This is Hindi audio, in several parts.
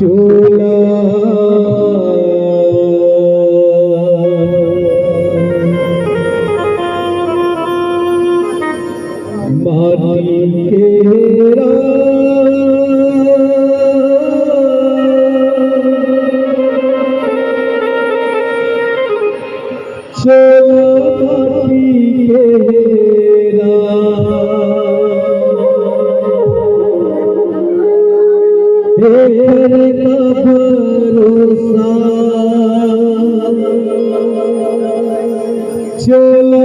चोला माटी केरा चोला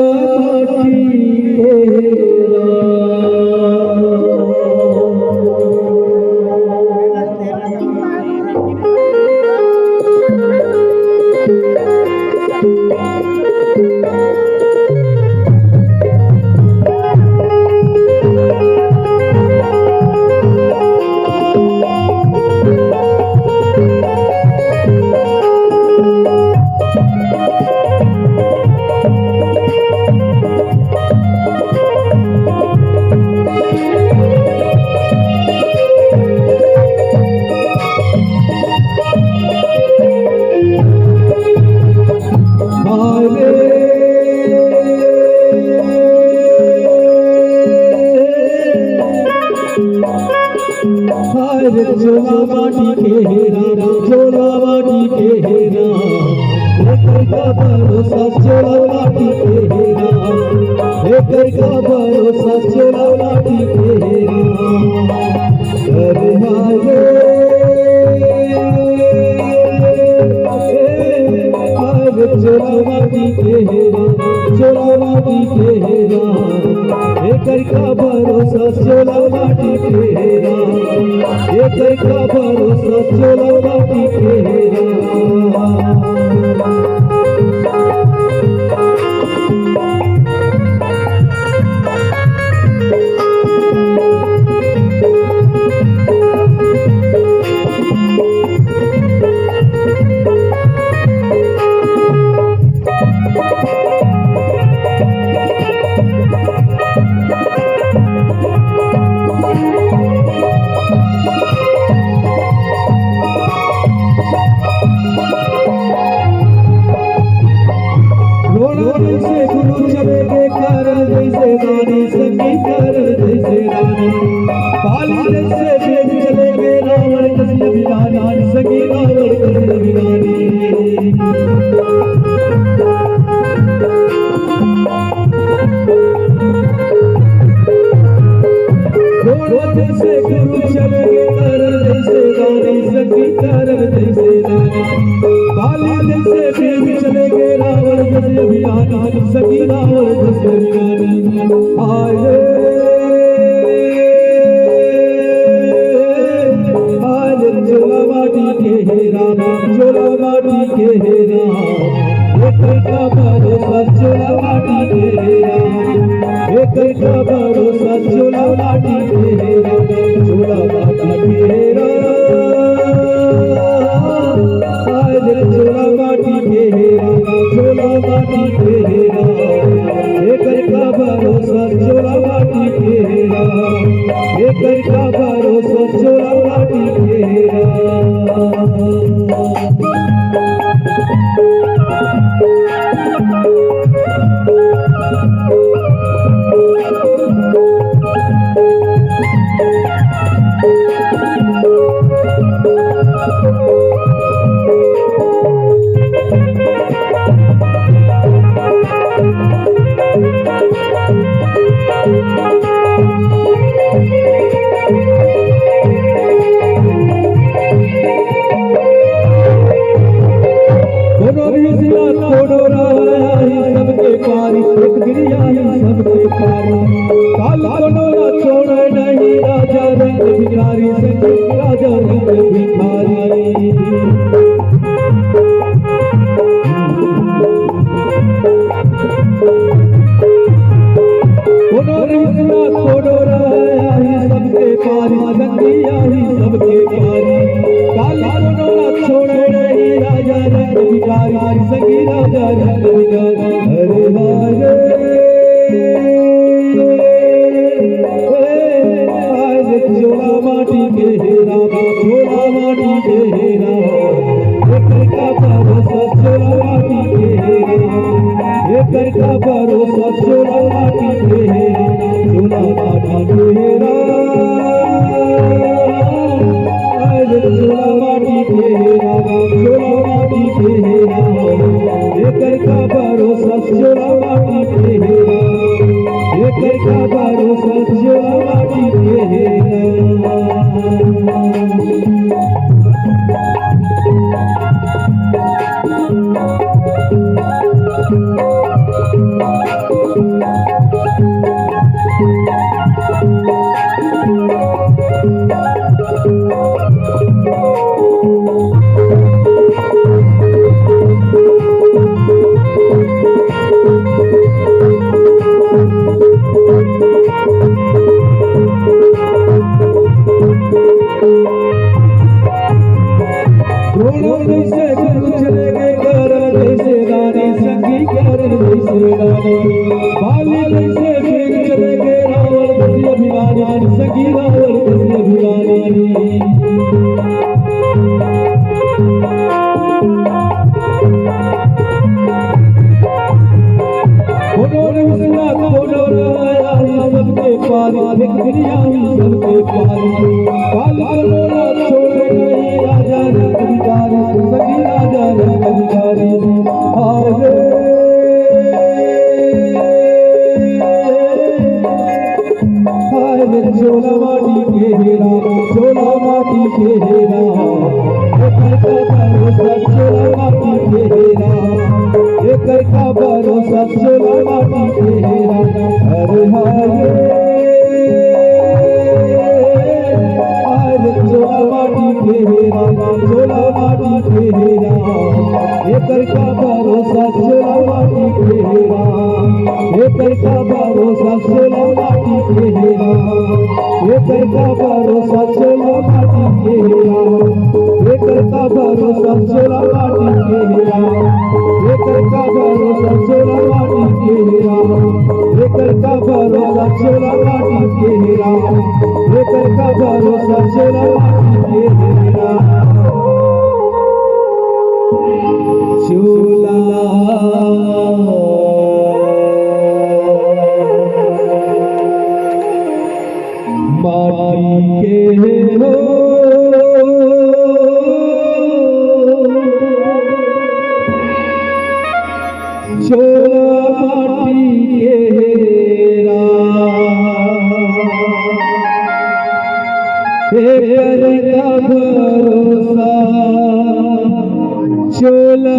चोला माटी के हेरा चोला माटी के हेरा का भरोसा चोला माटी के हेरा का भरोसा चोला माटी के हेरा अरे चोला माटी के हेरा चोला माटी के हेरा का भरोसा चोला माटी के हेरा का भरोसा चोला माटी के हेरा जैसे गुरु चले के कारण जैसे रानी संगीत कारण जैसे रानी काली जैसे वेद चले गए रावण कसी अभिमानी संगी रावण कसी अभिमानी जैसे गुरु चले गए कारण जैसे रानी संगीत कारण जैसे रानी काली जैसे वेद चले गए रावण कसी अभिमानी सगी रावण कसी अभिमानी आज चोला माटी के हेरा चोला माटी के हेरा का भरोसा चोला माटी के हेरा का भरोसा चोला माटी के हेरा चोला माटी के हेरा आज चोला माटी के हेरा चोला माटी के हेरा का भरोसा चोला माटी के हेरा का भरोसा चोला माटी के हेरा सबके पारी सबके पारी काल कोनोरा छोड़ नहीं राजा रंग भिखारी राजा रंग भिखारी सबके पारी सबके पारी काल कोनोरा छोड़ नहीं राजा रंग भिखारी संगी राजा रंग भिखारी चोला माटी के हेरा चोला माटी के और किसने भुलाना उन्होंने उसका खोलो रहा सबके पारी एक दुनिया ही सबके पारी काल बोला छोड़ गए राजा रंगदारी सभी राजा रंगदारी आगे हाय चोला माटी के हेरा चोला माटी के हेरा चोला माटी के हेरा एकर का भरोसा चोला माटी के हेरा अरे हाय चोला माटी के हेरा चोला माटी के हेरा एकर का भरोसा चोला माटी के हेरा एकर का भरोसा चोला माटी के हेरा एकर का भरोसा चोला माटी के हेरा एकर का भरोसा चोला माटी के हेरा एकर का भरोसा चोला माटी के हेरा एकर का भरोसा चोला माटी के हेरा एकर का भरोसा चोला माटी के हेरा चोला माटी के हो चोला माटी के हेरा एकर का भरोसा चोला